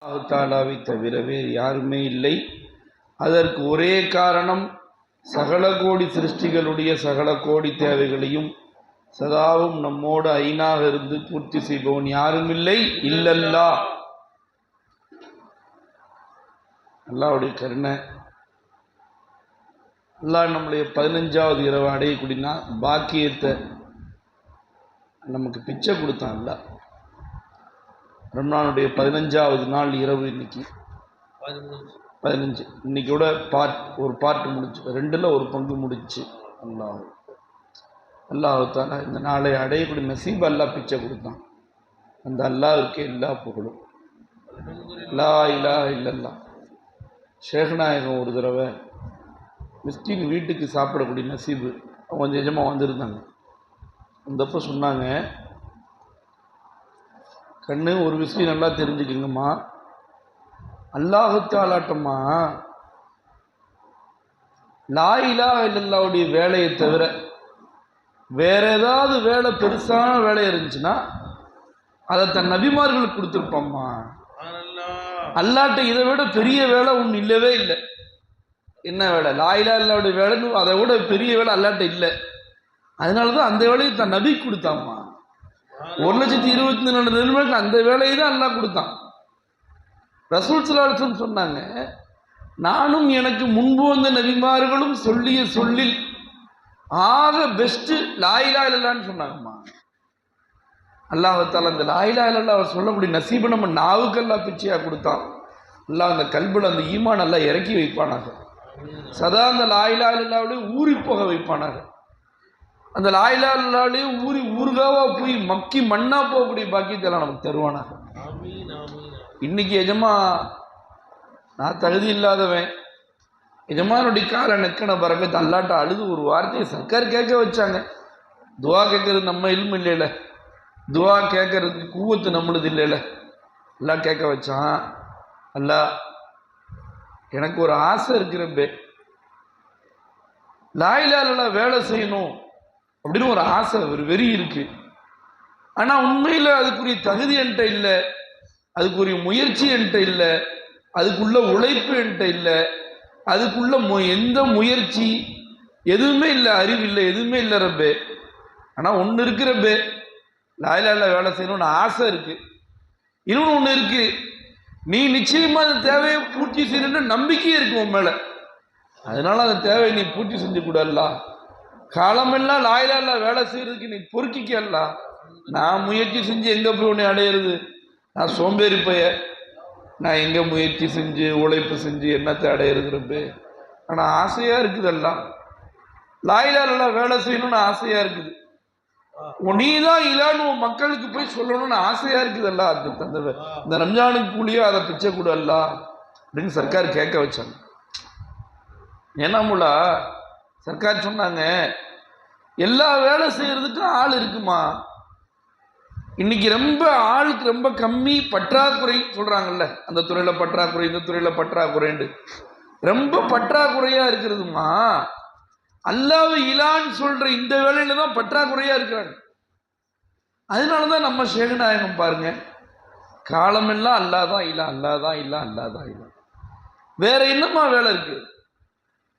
அல்லாஹ் தாலாவை தவிர வேறு யாருமே இல்லை. அதற்கு ஒரே காரணம், சகல கோடி சிருஷ்டிகளுடைய சகல கோடி தேவைகளையும் சதாவும் நம்மோடு ஐனாக இருந்து பூர்த்தி செய்பவன் யாரும் இல்லை இல்லல்லா. அல்லாஹ்வுடைய கருணை. அல்லாஹ் நம்முடைய 15வது இரவு அடையக்கூடியனா பாக்கியத்தை நமக்கு பிச்சை கொடுத்தான். அல்லாஹ் ரம்லானுடைய 15வது நாள் இரவு இன்னைக்கு 15. இன்னைக்கோட ஒரு பார்ட் முடிச்சு, 2ல் ஒரு பங்கு முடிச்சு. அல்லாஹ் தாலா இந்த நாளை அடையக்கூடிய நசீப் அல்லாஹ் பிச்சை கொடுத்தான். அந்த அல்லாஹ்வுக்கு எல்லா புகழும். லா இலாஹ இல்லல்லாஹ். ஷேக்நாயகம் ஒரு தடவை மிஸ்கின் வீட்டுக்கு சாப்பிடக்கூடிய நசீபு அவங்க நிஜமாக வந்திருந்தாங்க. அந்தப்போ சொன்னாங்க, கண்ணு ஒரு விஷயம் நல்லா தெரிஞ்சுக்குங்கம்மா, அல்லாஹ் தாலாட்டம்மா லா இலாஹ இல்லல்லாஹ்வுடைய வேலையை தவிர வேற ஏதாவது வேலை பெருசான வேலை இருந்துச்சுன்னா அதை தன் நபிமார்களுக்கு கொடுத்துருப்பாம்மா. அல்லாட்ட இதை விட பெரிய வேலை ஒன்று இல்லவே இல்லை. என்ன வேலை? லா இலாஹ இல்லல்லாஹ்வுடைய வேலைன்னு அதை விட பெரிய வேலை அல்லாட்ட இல்லை. அதனாலதான் அந்த வேலையை தன் நபி கொடுத்தாம்மா. 1,24,000 நெல்மலுக்கு அந்த வேலையை தான் அல்லாஹ் கொடுத்தான். ரசூல் ஸல்லல்லாஹு அலைஹி வஸல்லம் சொன்னாங்க, நானும் எனக்கு முன்பு வந்த நபிமார்களும் சொல்லிய சொல்லில் ஆக பெஸ்ட் லா இலாஹ இல்லல்லாஹ்னு சொன்னாங்கம்மா. அல்லாஹ் தஆலா அந்த லா இலாஹ இல்லல்லாஹ் அவர் சொல்லக்கூடிய நசீபை நம்ம நாவுக்கு அல்லாஹ் பிச்சையா கொடுத்தான். அல்லாஹ் அந்த கல்புல அந்த ஈமான் அல்லாஹ் இறக்கி வைப்பானாக. சதா அந்த லா இலாஹ இல்லல்லாஹ்வுடைய ஊறி போக வைப்பானாக. அந்த லா இலாஹ இல்லல்லாஹ்வுடைய ஊறி ஊர்காவா போய் மக்கி மண்ணா போகக்கூடிய பாக்கியத்தை நமக்கு தருவானாக. இன்னைக்கு எஜமா நான் தகுதி இல்லாதவன், எஜமானுடைய கால நெக்கன பறக்கத்தை அல்லாட்ட அழுது ஒரு வார்த்தையை சர்க்கார் கேட்க வச்சாங்க. துவா கேட்கறது நம்ம இல்மு இல்லைல, துவா கேட்கறதுக்கு கூவத்து நம்மளுது இல்லைல. எல்லாம் கேட்க வச்சான். அல்லாஹ் எனக்கு ஒரு ஆசை இருக்கிறப்பே, லா இலாஹ இல்லல்லாஹ் வேலை செய்யணும் அப்படின்னு ஒரு ஆசை, ஒரு வெறி இருக்கு. ஆனா உண்மையில அதுக்குரிய தகுதி என்கிட்ட இல்லை, அதுக்குரிய முயற்சி என்கிட்ட இல்லை, அதுக்குள்ள உழைப்பு என்கிட்ட இல்லை, அதுக்குள்ள எந்த முயற்சி எதுவுமே இல்லை, அறிவு இல்லை, எதுவுமே இல்லை ரப்பே. ஆனா ஒன்று இருக்கு ரப்பே, லா இலாஹ இல்லல்லாஹ் வேலை செய்யணும்னு ஆசை இருக்கு. இன்னொன்று ஒன்று இருக்கு, நீ நிச்சயமா அந்த தேவையை பூர்த்தி செய்யணும்னு நம்பிக்கையே இருக்கு உன் மேல. அதனால அந்த தேவையை நீ பூர்த்தி செஞ்சு கூடல்ல. காலமெல்லாம் லா இலாஹ இல்லல்லாஹ் வேலை செய்யறதுக்கு நீ பொறுக்கிக்கல்ல. நான் முயற்சி செஞ்சு எங்க போய் உன்னை அடையிறது? நான் சோம்பேறி பைய, நான் எங்க முயற்சி செஞ்சு உழைப்பு செஞ்சு என்னத்தை அடையிறதுறப்ப. ஆனா ஆசையா இருக்குதல்ல, லா இலாஹ இல்லல்லாஹ் வேலை செய்யணும்னு ஆசையா இருக்குது. நீதான் இலான்னு உன் மக்களுக்கு போய் சொல்லணும்னு ஆசையா இருக்குதல்ல. அந்த ரம்ஜானுக்கு கூலியோ அதை பிச்சை கூட அல்ல அப்படின்னு சர்க்கார் கேட்க வச்சாங்க. ஏன்னாமுல்லா சர்க்கார் சொன்னாங்க, எல்லா வேலை செய்யறதுக்கும் ஆள் இருக்குமா. இன்னைக்கு ரொம்ப ஆளுக்கு ரொம்ப கம்மி, பற்றாக்குறை சொல்றாங்கல்ல, அந்த துறையில பற்றாக்குறை, இந்த துறையில பற்றாக்குறைண்டு ரொம்ப பற்றாக்குறையா இருக்கிறதுமா. அல்லாஹ் இலான்னு சொல்ற இந்த வேலையில தான் பற்றாக்குறையா இருக்கிறாங்க. அதனாலதான் நம்ம ஷேக்நாயகம் பாருங்க, காலமெல்லாம் அல்லாஹ் தான் இல்ல, அல்லாஹ் தான் இல்ல, அல்லாஹ் தான் இல்ல, வேற என்னமா வேலை இருக்கு.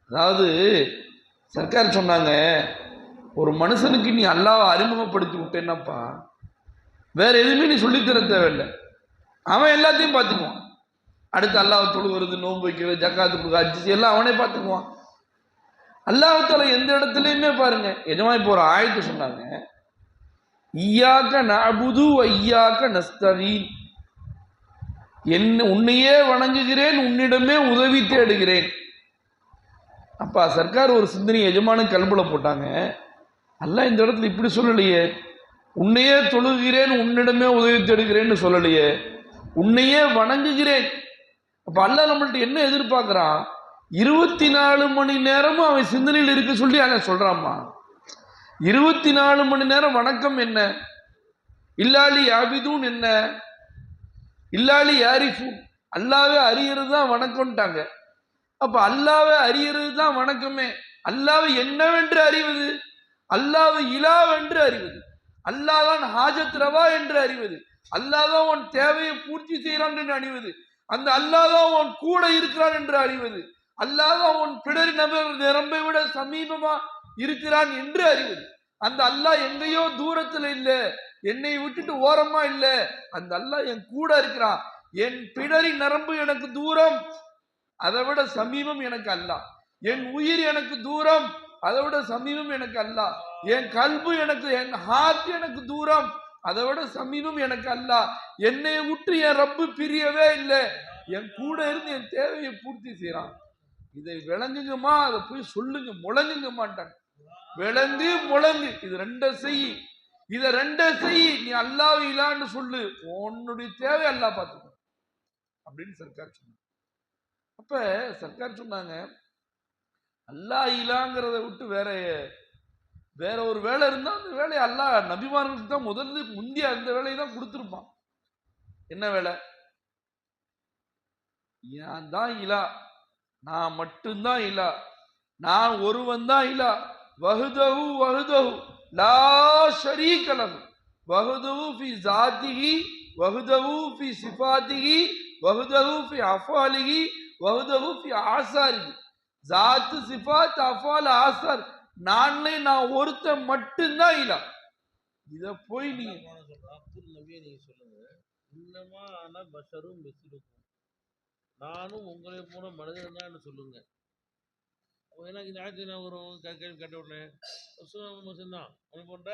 அதாவது சர்க்கார் சொன்னாங்க, ஒரு மனுஷனுக்கு நீ அல்லாஹ்வை அறிமுகப்படுத்தி விட்டேன்னாப்பா வேற எதுவுமே நீ சொல்லித்தர தேவையில்லை, அவன் எல்லாத்தையும் பார்த்துக்குவான். அடுத்து அல்லாஹ் தொழுகிறது, நோன்பு வைக்கிறது, ஜக்காத்து கொடுக்க, ஹஜ் எல்லாம் அவனே பார்த்துக்குவான். அல்லாஹ் தஆலா எந்த இடத்துலையுமே பாருங்க, எஜமா இப்போ ஒரு ஆயத்து சொன்னாங்க, இய்யாக நஅபுது வ இய்யாக நஸ்தஈன், உன்னையே வணங்குகிறேன், உன்னிடமே உதவி தேடுகிறேன். அப்பா சர்க்கார் ஒரு சிந்தனை எஜமான கல்புல போட்டாங்க. அல்லாஹ் இந்த இடத்துல இப்படி சொல்லலையே, உன்னையே தொழுகிறேன், உன்னிடமே உதவி தேடுகிறேன்னு சொல்லலையே, உன்னையே வணங்குகிறேன். அப்ப அல்லாஹ் நம்மள்ட்ட என்ன எதிர்பார்க்கிறான்? 24 மணி நேரமும் அவன் சிந்தனையில் இருக்க சொல்லி அங்க சொல்றாம்மா. 24 மணி நேரம் வணக்கம் என்ன, இல்லாலி யாபிதூன் என்ன, இல்லாலி யாரிஃபூன், அல்லாவே அறியறது தான் வணக்கம்ட்டாங்க. அப்ப அல்லாவே அறியறது தான் வணக்கமே. அல்லாவை என்னவென்று அறிவது, அல்லாவை இலாவென்று அறிவது, அல்லாஹ் தான் ஹாஜத் ரவா என்று அறிவது, அல்லாஹ் தான் உன் தேவையை பூர்த்தி செய்யறான் என்று அறிவது, அந்த அல்லாஹ் உன் கூட இருக்கிறான் என்று அறிவது, அல்லாஹ் உன் பிடரி நிரம்பை விட சமீபமா இருக்கிறான் என்று அறிவது. அந்த அல்லாஹ் எங்கேயோ தூரத்துல இல்ல, என்னை விட்டுட்டு ஓரமா இல்ல, அந்த அல்லாஹ் என் கூட இருக்கிறான். என் பிடரி நரம்பு எனக்கு தூரம், அதை விட சமீபம் எனக்கு அல்லாஹ். என் உயிர் எனக்கு தூரம், அதை விட சமீபம் எனக்கு அல்லாஹ். என் கல்பு எனக்கு, என் ஹார்ட் எனக்கு தூரம், அதை விட சமீபம் எனக்கு அல்லாஹ். என்னை விட்டு என் ரப்பு பிரியவே இல்லை, என் கூட இருந்து என் தேவையை பூர்த்தி செய்யறான். இதை விளங்குங்கம்மா, அதை போய் சொல்லுங்க, முழங்குங்க மாட்டாங்க. விளங்கு முழங்கு, இது ரெண்ட செய், இத ரெண்ட செய். நீ அல்லாஹ் இலான்னு சொல்லு, உன்னுடைய தேவை அல்லாஹ் பார்த்துக்க அப்படின்னு சர்க்கார் சொன்னாங்க. அப்ப சர்க்கார் சொன்னாங்க, அல்லாஹ் இலாங்கிறத விட்டு வேற ஒரு வேலை இருந்தா அந்த வேலையை அல்லாஹ் நபிமார்களுக்கு தான் முதல்ல முந்திய அந்த வேலையை தான் கொடுத்துருப்பான். என்ன வேலை? நான் தான் இலா, நான் மட்டும்தான் இலா, நான் ஒருவன் தான் இலா. வஹ்தஹு வஹ்தஹு லா ஷரீக லஹு, வஹ்தஹு ஃபி ஸாத்திஹி, வஹ்தஹு ஃபி சிஃபாத்திஹி, வஹ்தஹு ஃபி அஃஆலிஹி, வஹ்தஹு ஃபி ஆசாரிஹி. ஸாத், சிஃபாத், அஃஆல், ஆசார், நான் ஒருத்தன் மட்டும்தான் இலா. இத போய் நீங்க சொல்லுங்க. இன்னமா அன பஷரும் மிஸ்லுக்கும், நானும் உங்களை போன மனிதன் தான் சொல்லுங்க. எனக்கு ஞாயிற்று வரும் கேள்வி கேட்ட உடனே மனுஷன் தான் அவன் போன்ற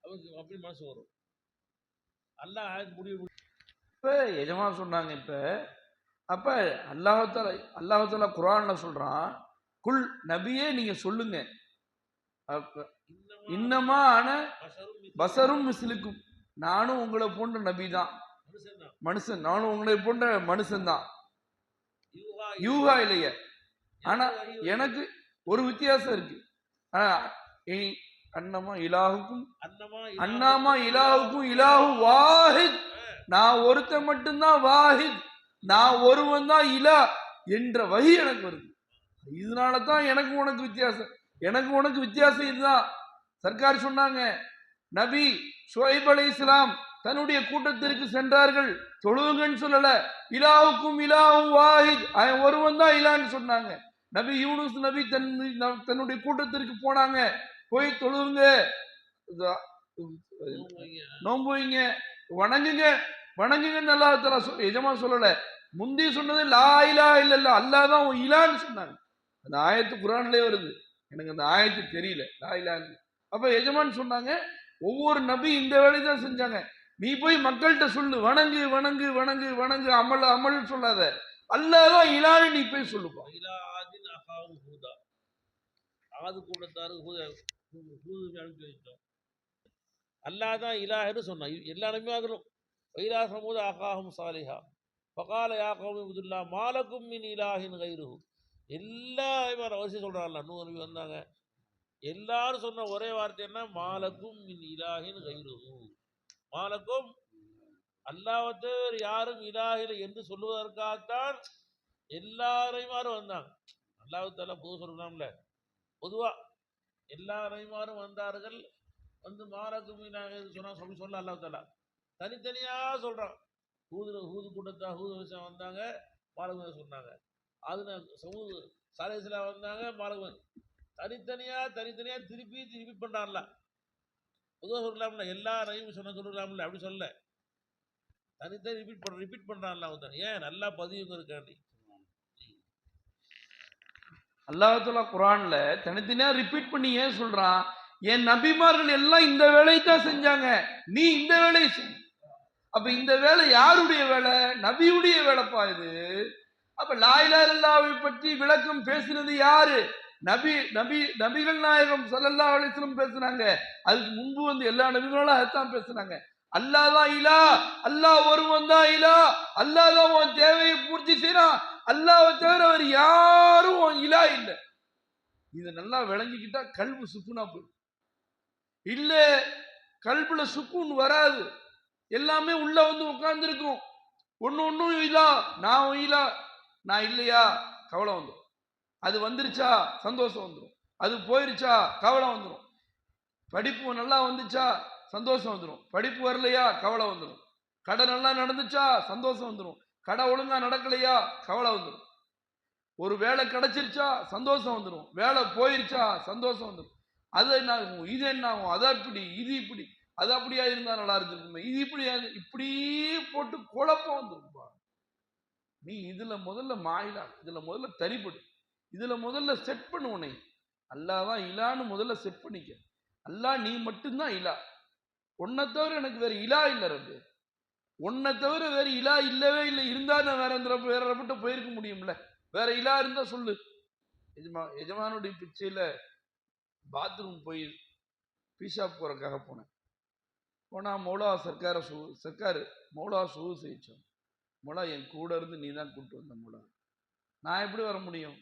அவருக்கு அப்படி மனசு வரும். அல்லாஹ் ஆயத்து முடிவு இப்ப எஜமா சொன்னாங்க. இப்ப அப்ப அல்லாஹால குர்ஆன்ல சொல்றான், குல் நபியே நீங்க சொல்லுங்க, இன்னமா ஆன பசரும் மிஸ்லுக்கும், நானும் உங்களை போன்ற நபி தான், மனுஷன், நானும் உங்களை போன்ற மனுஷன் தான், யூகா இல்லைய. ஆனா எனக்கு ஒரு வித்தியாசம் இருக்கு. அன்னமா இலாஹுக்கும் அன்னமா இலாஹுக்கும் இலாஹு வாஹித், நான் ஒருத்தன் மட்டும்தான் வாஹித், நான் ஒருவன் தான் இலா என்ற வகை எனக்கு வருது. இதனால தான் எனக்கு உனக்கு வித்தியாசம் இதுதான். சர்க்கார் சொன்னாங்க, நபி ஷுஐப் அலைஹிஸ்ஸலாம் தன்னுடைய கூட்டத்திற்கு சென்றார்கள், தொழுவுங்கன்னு சொல்லல, இலாவுக்கும் இலாவும் வாஹித், ஒருவன் தான் இலான்னு சொன்னாங்க. நபி யூனுஸ் நபி தன்னுடைய கூட்டத்திற்கு போனாங்க, போய் தொழுவுங்க, நோன்பு வைங்க, வணங்குங்க அல்லாஹ் தஆலா எஜமா சொல்லல. முந்தி சொன்னது லா இலாஹ இல்லல்லாஹ், அல்லாஹ் தான் இலான்னு சொன்னாங்க. அந்த ஆயத்து குர்ஆன்லயே வருது, எனக்கு அந்த ஆயத்து தெரியல, லா இலாஹ. அப்ப எஜமான் சொன்னாங்க, ஒவ்வொரு நபி இந்த வேலையை தான் செஞ்சாங்க. நீ போய் மக்கள்கிட்ட சொல்லு, வணங்கு வணங்கு வணங்கு வணங்கு, அமல் சொல்லாத, அல்லாஹ் தான் இலான்னு நீ போய் சொல்லுப்பா. ஆது கூட்டத்தாருக்கு அனுப்பி வைத்தோம், அல்லாஹ் தான் இலாஹ்னு சொன்னான். எல்லா நபிமார்களும் வைலா சமூத அகாஹும் சாலிஹா ஃபகால யா கௌமி உபுதுல்லாஹ் மாலக்கும் மின் இலாஹின் கைருஹு. எல்லா அவசியம் சொல்றாங்க. நூறு நபி வந்தாங்க, எல்லாரும் சொன்ன ஒரே வார்த்தை என்ன? மாலக்கும் மின் இலாஹின் கைருஹு. மாலக்கும், அல்லாஹ்வை யாரும் இலாஹில் என்று சொல்லுவதற்காகத்தான் எல்லாரையும் வந்தாங்க. அல்லாஹ் தஆலா பொது சொல்லலாம்ல, பொதுவா எல்லா நபிமாரும் வந்தார்கள், வந்து மாலக்கும் சொன்னா சொல்ல அல்லாஹ் தஆலா தனித்தனியா சொல்றான். ஹூது கூட்டத்தான் ஹூது விஷயம் வந்தாங்க, மாலகம் சொன்னாங்க. அது சமூக சாலேசிலா வந்தாங்க, மாலகம் தனித்தனியா திருப்பி பண்றான்ல. பொதுவாக சொல்லலாம்ல, எல்லா நபியும் சொல்லலாம்ல, அப்படி சொல்ல, தனித்தனி ரிப்பீட் பண்றான்ல. ஏன்? நல்லா பதிவுங்க இருக்காண்டி. அல்லாஹ் தஆலா குர்ஆன்ல தனித்தனியா ரிப்பீட் பண்ணி ஏன் சொல்றான்? என் நபிமார்கள் எல்லாம் இந்த வேலையை தான் செஞ்சாங்க, நீ இந்த வேலையை செய். அப்ப இந்த வேலை யாருடைய வேலை? நபியுடைய வேலைப்பா இது. அப்ப லா இலாஹ இல்லல்லாஹ்வை பற்றி விளக்கம் பேசினது யாரு? நபிகள் நாயகம் ஸல்லல்லாஹு அலைஹி வஸல்லம் பேசினாங்க. அதுக்கு முன்பு வந்து எல்லா நபிகளும் அதான் பேசினாங்க. அல்லாஹ் தான் இலா, அல்லாஹ் ஒருவன் தான் இலா, அல்லாஹ் தான் உன் தேவையை பூர்த்தி செய்யறான், அல்லாஹ்வை தவிர அவர் யாரும் இலா இல்லை. இதை நல்லா விளங்கிக்கிட்டா கல்பு சுக்குனா போயிடும். இல்ல கல்புல சுக்குன் வராது, எல்லாமே உள்ள வந்து உட்கார்ந்து இருக்கும். ஒன்னும் இல்லா, நான் இல்லையா கவலை வந்துடும். அது வந்துருச்சா சந்தோஷம் வந்துடும், அது போயிருச்சா கவலை வந்துடும். படிப்பு நல்லா வந்துச்சா சந்தோஷம் வந்துடும், படிப்பு வரலையா கவலை வந்துடும். கடை நல்லா நடந்துச்சா சந்தோஷம் வந்துடும், கடை ஒழுங்கா நடக்கலையா கவலை வந்துடும். ஒரு வேலை கிடைச்சிருச்சா சந்தோஷம் வந்துடும். வேலை போயிருச்சா சந்தோஷம் வந்துடும். அது என்ன ஆகும், இது என்ன ஆகும், அது அப்படி இது இப்படி, அது அப்படியா இருந்தா நல்லா இருக்குமே, இது இப்படி போட்டு குழப்பம் வந்துருப்பா. நீ இதுல முதல்ல மாயிலா, இதுல முதல்ல தரிபடு, இதுல முதல்ல செட் பண்ணு. உன்னை அல்லாதான் இலான்னு முதல்ல செட் பண்ணிக்க. அல்லா நீ மட்டும்தான் இலா. உன்னை தவிர எனக்கு வேற இலா இல்லை ரப்பு. உன்னை தவிர வேற இலா இல்லவே இல்லை. இருந்தா நான் வேற ரப்பிட்ட போயிருக்க முடியும்ல. வேற இலா இருந்தா சொல்லு. எஜமானுடைய பிச்சையில பாத்ரூம் போய் பீஷாப் போறதுக்காக போனேன். போனா மௌலா சர்க்காரு மௌலா சுகு செய்யிச்சோம். மௌலா என் கூட இருந்து நீ தான் கூப்பிட்டு வந்த மௌலா, நான் எப்படி வர முடியும்,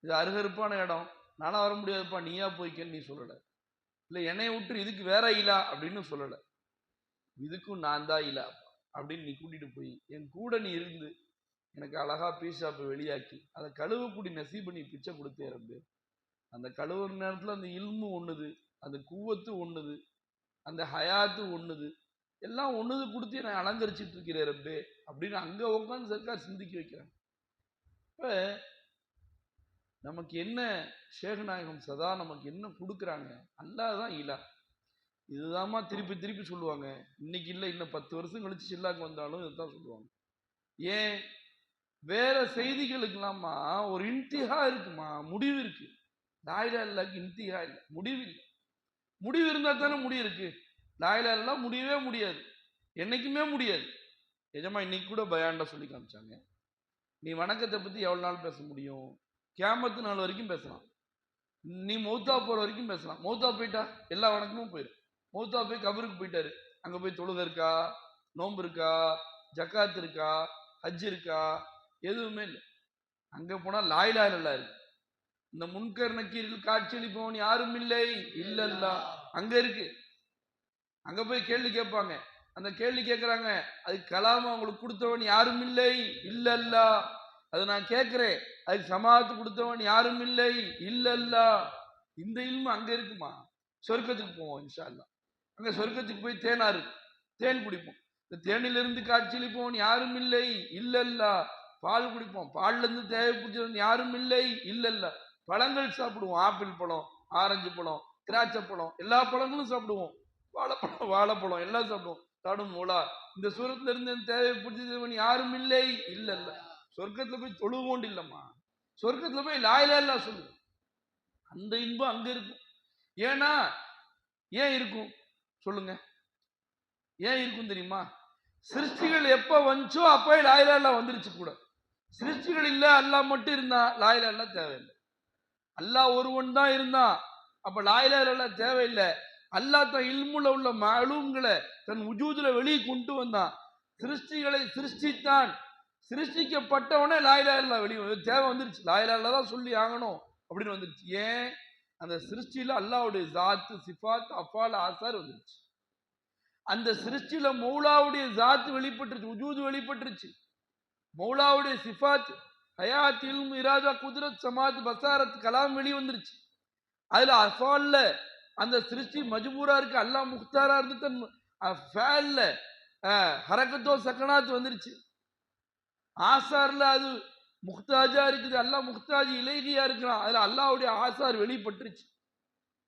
இது அருகருப்பான இடம், நானும் வர முடியாதுப்பா, நீயா போய்க்கன்னு நீ சொல்லலை. இல்லை என்னைய விட்டு இதுக்கு வேற இலா அப்படின்னு சொல்லலை, இதுக்கும் நான் தான் இலா அப்படின்னு நீ கூட்டிட்டு போய் என் கூட நீ இருந்து எனக்கு அழகா பீஷாப்பை வெளியாக்கி அதை கழுவக்கூடிய நசீபை நீ பிச்சை கொடுத்தே ரப்பு. அந்த கழுவுற நேரத்தில் அந்த இல்மு ஒண்ணுது, அந்த குவத்து ஒண்ணுது, அந்த ஹயாத்து ஒண்ணுது, எல்லாம் ஒண்ணுது கொடுத்து நான் அலங்கரிச்சிட்டு இருக்கிறேன் ரப்பே அப்படின்னு அங்க உட்காந்து சர்க்கார் சிந்திக்க வைக்கிறேன். இப்ப நமக்கு என்ன ஷேகநாயகம் சதா நமக்கு என்ன கொடுக்குறாங்க, அல்லாதான் இலா. இதுதாம்மா திருப்பி திருப்பி சொல்லுவாங்க. இன்னைக்கு இல்லை, இன்னும் 10 வருஷம் கழிச்சு சில்லாக்கு வந்தாலும் இதுதான் சொல்லுவாங்க. ஏன் வேற செய்திகளுக்கெல்லாமா ஒரு இன்திஹா இருக்குமா, முடிவு இருக்கு. லாயிலா இல்லாக்கு இன்திஹா இல்லை, முடிவு இல்லை. முடிவு இருந்தா தானே முடிவு இருக்கு. லாயிலா இல்லா முடியவே முடியாது, என்னைக்குமே முடியாது. எஜமா இன்னைக்கு கூட பயான்டா சொல்லி காமிச்சாங்க, நீ வணக்கத்தை பத்தி எவ்வளவு நாள் பேச முடியும், கியாமத்து நாள் வரைக்கும் பேசலாம், நீ மௌத்தா போற வரைக்கும் பேசலாம். மௌத்தா போயிட்டா எல்லா வணக்கமும் போயிடும். மௌத்தா போய் கபருக்கு போயிட்டாரு, அங்க போய் தொழுகை இருக்கா, நோன்பு இருக்கா, ஜக்காத் இருக்கா, ஹஜ் இருக்கா, எதுவுமே இல்லை. அங்க போனா லாயிலா இல்லா இருக்கு. இந்த முன்கர் நக்கீரில் காட்சியளிப்பவன் யாரும் இல்லை இல்லல்லா அங்க இருக்கு. அங்க போய் கேள்வி கேட்பாங்க, அந்த கேள்வி கேட்கிறாங்க, அது கலாம அவங்களுக்கு கொடுத்தவன் யாரும் இல்லை இல்லல்லா. அது நான் கேட்கிறேன், அதுக்கு சமாத்து கொடுத்தவன் யாரும் இல்லை இல்லல்லா. இந்த இல்மு அங்க இருக்குமா. சொர்க்கத்துக்கு போவோம் இன்ஷா அல்லாஹ். அங்க சொர்க்கத்துக்கு போய் தேனாரு தேன் குடிப்போம். இந்த தேனிலிருந்து காட்சியளிப்பவன் யாரும் இல்லை இல்லல்லா. பால் குடிப்போம், பால்ல இருந்து தேவை பிடிச்சவன் யாரும் இல்லை இல்லல்லா. பழங்கள் சாப்பிடுவோம், ஆப்பிள் பழம், ஆரஞ்சு பழம், திராட்சை பழம், எல்லா பழங்களும் சாப்பிடுவோம், வாழைப்பழம் எல்லாம் சாப்பிடுவோம். தாடும் மூலா இந்த சூரத்துல இருந்து தேவை பிடிச்சவன் யாரும் இல்லை இல்லல்ல. சொர்க்கத்துல போய் தொழுவோண்டு இல்லம்மா, சொர்க்கத்துல போய் லாயிலா இல்லா சொல்லு. அந்த இன்பம் அங்க இருக்கும். ஏன்னா ஏன் இருக்கும் சொல்லுங்க, ஏன் இருக்கும் தெரியுமா? சிருஷ்டிகள் எப்ப வந்துச்சோ அப்ப லாயிலா இல்லா வந்துருச்சு கூட. சிருஷ்டிகள் இல்ல, அல்லாஹ் மட்டும் இருந்தா லாயிலா இல்லா தேவையில்லை. அல்லாஹ் ஒருவன் தான் இருந்தான், அப்ப லாயிலா இல்லா தேவையில்லை. அல்லாஹ் தன் இல்முல உள்ள மாலூம்களை தன் உஜூதுல வெளியே கொண்டு வந்தான். சிருஷ்டிகளை சிருஷ்டித்தான், சிருஷ்டிக்கப்பட்டவனே லாயிலா இல்லா வெளியே தேவை வந்துருச்சு. லாயிலா இல்லா தான் சொல்லி ஆகணும் அப்படின்னு வந்துருச்சு. ஏன்? அந்த சிருஷ்டியில அல்லாஹ்வுடைய ஜாத்து சிஃபாத் அஃபால் ஆசார் வந்துருச்சு. அந்த சிருஷ்டியில மௌலாவுடைய ஜாத்து வெளிப்பட்டுருச்சு, உஜூது வெளிப்பட்டுருச்சு. மௌலாவுடைய சிஃபாத் ஹயாத் இல்ம் இராதா குதிரத் சமாத் பசாரத் கலாம் வெளி வந்துருச்சு. அதுல அஃபால்ல அந்த சிருஷ்டி மஜ்பூரா இருக்கு, அல்லாஹ் முக்தாரா இருந்து ஃபேல்ல ஹரக்கத்தோ சக்கனாத் வந்துருச்சு. ஆசார்ல அது முக்தாஜா இருக்குது, அல்லாஹ் முக்தாஜ் இலேகியா இருக்கிறான், அதுல அல்லாஹ்வுடைய ஆசார் வெளிப்பட்டுருச்சு.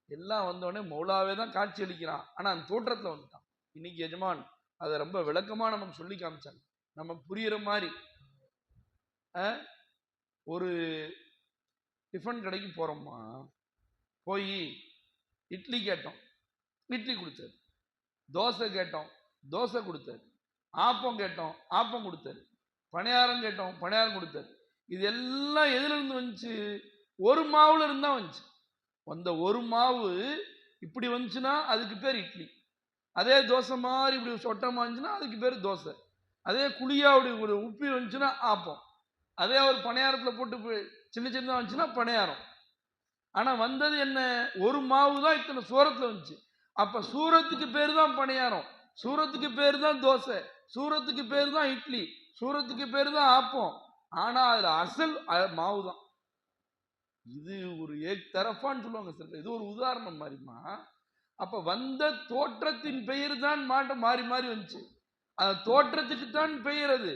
எல்லாம் வந்தோடனே மௌலாவே தான் காட்சி அளிக்கிறான். ஆனா அந்த தோற்றத்துல வந்துட்டான். இன்னைக்கு எஜமான் அதை ரொம்ப விளக்கமா நமக்கு சொல்லி காமிச்சாங்க, நமக்கு புரியுற மாதிரி. ஒரு டிஃபன் கடைக்கு போறோம்மா, போய் இட்லி கேட்டோம், இட்லி கொடுத்தாரு. தோசை கேட்டோம், தோசை கொடுத்தாரு. ஆப்பம் கேட்டோம், ஆப்பம் கொடுத்தாரு. பணியாரம் கேட்டோம், பணியாரம் கொடுத்தாரு. இது எல்லாம் எதுல இருந்து வந்துச்சு? ஒரு மாவுல இருந்தா வந்துச்சு. அந்த ஒரு மாவு இப்படி வந்துச்சுன்னா அதுக்கு பேர் இட்லி. அதே தோசை மாதிரி இப்படி சொட்டமா வந்துச்சுன்னா அதுக்கு பேர் தோசை. அதே குழியாவுடைய ஒரு உப்பி வந்துச்சுன்னா ஆப்பம். அதே ஒரு பணியாரத்துல போட்டு சின்ன சின்னதா வந்துச்சுன்னா பணியாரம். ஆனா வந்தது என்ன? ஒரு மாவு தான் இத்தனை சூரத்துல வந்துச்சு. அப்ப சூரத்துக்கு பேரு தான் பணியாரம், சூரத்துக்கு பேரு தான் தோசை, சூரத்துக்கு பேரு தான் இட்லி, சூரத்துக்கு பேரு தான் ஆப்பம். ஆனா அதுல அசல் மாவு தான். இது ஒரு ஏக் தரஃபான்னு சொல்லுவாங்க சார், இது ஒரு உதாரணம் மாதிரிமா. அப்ப வந்த தோற்றத்தின் பெயர் தான் மாறி மாறி வந்துச்சு. அந்த தோற்றத்துக்கு தான் பெயர். அது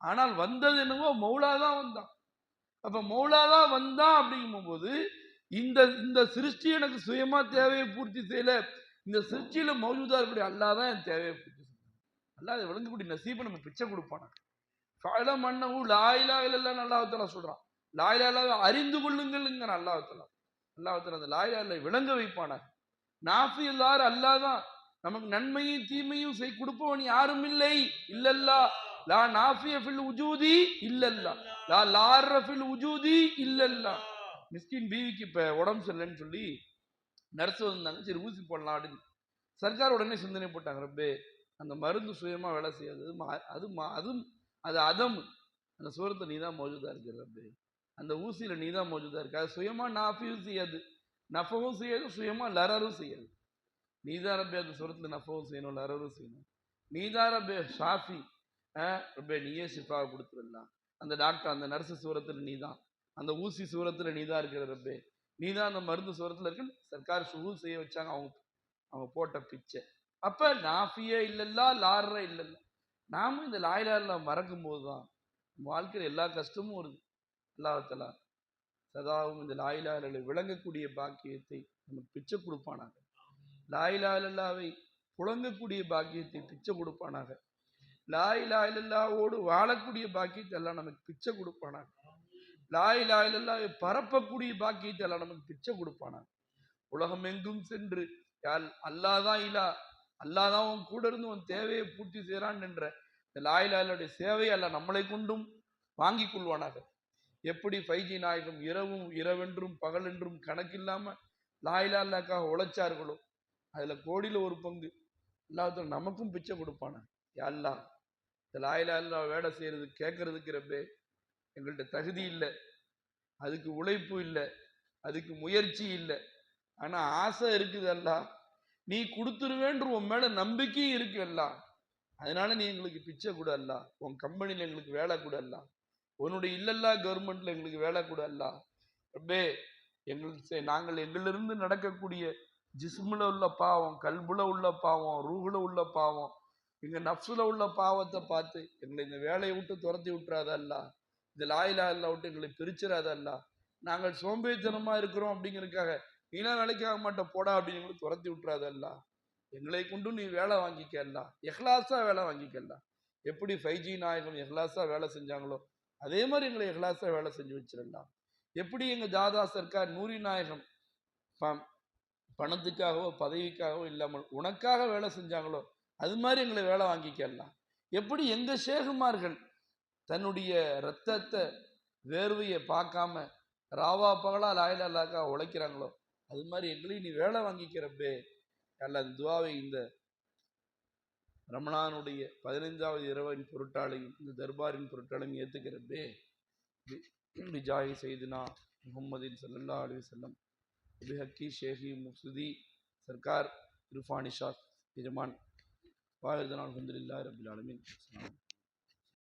ஆனால் வந்தது என்னவோ மௌலாதான் வந்தான். அப்ப மௌலாதான் வந்தான் அப்படிங்கும் போது இந்த இந்த சிருஷ்டி எனக்கு சுயமா தேவையை பூர்த்தி செய்யல, இந்த சிருஷ்டியில மௌஜூதா இருக்கக்கூடிய அல்லாதான் என் தேவையை பூர்த்தி செய்யணும். அல்லாஹ் அதை விளங்கக்கூடிய நசீபை நம்ம பிச்சை கொடுப்பானா. ஃபஅலம் அன்னஹு லா இலாஹ இல்லல்லாஹ் அல்லாஹ் தஆலா சொல்றான். லா இலாஹ இல்லல்லாஹ் அறிந்து கொள்ளுங்கள்ங்கிற அல்லாஹ் தஆலா. அல்லாஹ் தஆலா அந்த லா இலாஹ இல்லல்லாஹ் விளங்க வைப்பானா. நாஃபி அல்லாஹ் அல்லாஹ்தான். நமக்கு நன்மையும் தீமையும் கொடுப்பவன் யாரும் இல்லை. இல்லல்லா லா நாஃபிய ஃபில் உஜூதி இல்லல்லா லா லார்ர ஃபில் உஜூதி இல்லல்லா. மிஸ்கின் பீவிக்கு இப்ப உடம்பு சரியில்லைன்னு சொல்லி நர்ஸ் வந்தாங்க. சரி ஊசி போடலாம் அப்படின்னு சர்க்கார் உடனே சிந்தனை போட்டாங்க. ரப்பே அந்த மருந்து சுயமா வேலை செய்யாது, அது அதம். அந்த சூரத்தை நீதான் மௌஜூதா இருக்கு ரப்பே, அந்த ஊசியில நீதான் மௌஜூதா இருக்கு. அது சுயமா நாஃபியும் செய்யாது, நஃபவும் செய்யாது, சுயமா லரரும் செய்யாது. நீதான் ரப்பே அந்த சூரத்துல நஃபவும் செய்யணும், லரரும் செய்யணும். நீதான் ரப்பே ஷாஃபி, ரப்பே நீயே ஷிஃபாவை கொடுத்துடலாம். அந்த டாக்டர் அந்த நர்ஸு சூரத்துல நீதான், அந்த ஊசி சூரத்துல நீதான் இருக்கிற ரப்பே, நீதான் அந்த மருந்து சூரத்துல இருக்கு. சர்க்கார் ஷுஹூத் செய்ய வச்சாங்க. அவங்க போட்ட பிச்சை. அப்ப நாஃபியே இல்லல்லா லார்ற இல்லல்லா. நாமும் இந்த லா இலாஹ இல்லல்லாஹ் மறக்கும் போதுதான் வாழ்க்கையில் எல்லா கஷ்டமும் வருது. அல்லாஹ் தஆலா சதாவும் இந்த லா இலாஹ இல்லல்லாஹ் விளங்கக்கூடிய பாக்கியத்தை நமக்கு பிச்சை கொடுப்பானாக. லா இலாஹ இல்லல்லாஹ்வை புழங்கக்கூடிய பாக்கியத்தை பிச்சை கொடுப்பானாக. லா இலாஹ இல்லல்லாஹ்வோடு வாழக்கூடிய பாக்கியத்தை எல்லாம் நமக்கு பிச்சை கொடுப்பானாக. லா இலாஹ இல்லல்லாஹ்வை பரப்பக்கூடிய பாக்கியத்தை எல்லாம் நமக்கு பிச்சை கொடுப்பானாக. உலகம் எங்கும் சென்று அல்லாதான் இலா, அல்லாதான் உன் கூட இருந்து உன் தேவையை பூர்த்தி செய்யறான் என்ற இந்த லா இலாஹ இல்லல்லாஹ்வுடைய சேவையை அல்ல நம்மளை கொண்டும் வாங்கி கொள்வானாக. எப்படி 5G நாயகம் இரவென்றும் பகலென்றும் கணக்கில்லாம லா இலாஹ இல்லல்லாஹ்வுக்காக உழைச்சார்களோ அதுல கோடியில ஒரு பங்கு அல்லாஹ் நமக்கும் பிச்சை கொடுப்பானா. யா அல்லாஹ் இந்த லா இலாஹ இல்லல்லாஹ் வேலை செய்யறது கேட்கறதுக்கு ரப்பே எங்கள்கிட்ட தகுதி இல்லை, அதுக்கு உழைப்பு இல்லை, அதுக்கு முயற்சி இல்லை, ஆனா ஆசை இருக்குது. அல்லாஹ் நீ கொடுத்துருவேன்ற உன் மேல நம்பிக்கையும் இருக்கு. அல்லாஹ் அதனால நீ எங்களுக்கு பிச்சை கூட அல்லாஹ், உன் கம்பெனில எங்களுக்கு வேலை கூட அல்லாஹ், உன்னுடைய இல்லல்லா கவர்மெண்ட்ல எங்களுக்கு வேலை கூட அல்லாஹ். ரப்பே நாங்கள் எங்களிலிருந்து நடக்கக்கூடிய ஜிஸ்முல உள்ள பாவம், கல்புல உள்ள பாவம், ரூஹுல உள்ள பாவம், எங்க நஃப்சுல உள்ள பாவத்தை பார்த்து எங்களை இந்த வேலையை விட்டு துரத்தி விட்டுறாத அல்லாஹ், இந்த லா இலாஹ இல்லல்லாஹ் விட்டு எங்களை பிரிச்சிடாத அல்லாஹ். நாங்கள் சோம்பேறித்தனமா இருக்கிறோம் அப்படிங்கிறதுக்காக நீனா வேலைக்கு ஆக மாட்டோம் போடா அப்படின்னு துரத்தி விட்டுறாத அல்லாஹ். எங்களை கொண்டு நீ வேலை வாங்கிக்க அல்லாஹ், இஹ்லாஸா வேலை வாங்கிக்க அல்லாஹ். எப்படி 5G நாயகம் இஹ்லாஸா வேலை செஞ்சாங்களோ அதே மாதிரி எங்களை இஹ்லாஸா வேலை செஞ்சு வச்சிடலாம். எப்படி எங்க ஜாதா சர்க்கார் நூரி நாயகம் பணத்துக்காகவோ பதவிக்காகவோ இல்லாமல் உனக்காக வேலை செஞ்சாங்களோ அது மாதிரி எங்களை வேலை வாங்கிக்கலாம். எப்படி எங்க ஷேகுமார்கள் தன்னுடைய ரத்தத்தை வேர்வையை பார்க்காம ராவா பகலா லா இலாஹ இல்லல்லாஹ்க்காக உழைக்கிறாங்களோ அது மாதிரி எங்களையும் நீ வேலை வாங்கிக்கிறப்பே அல்ல. அந்த துவாவை இந்த ரமணானுடைய 15வது இரவின் பொருட்டாளையும் இந்த தர்பாரின் பொருட்டாளையும் ஏத்துக்கிறப்பே ஜாஹி செய்தினா முஹம்மதின் ஸல்லல்லாஹு அலைஹி வஸல்லம் பிஹக்கி ஷேஹி முஃப்தி சர்க்கார் இர்ஃபானி ஷா எஜமான் வாஹிதன் அல்ஹம்துலில்லாஹி ரப்பில் ஆலமீன்.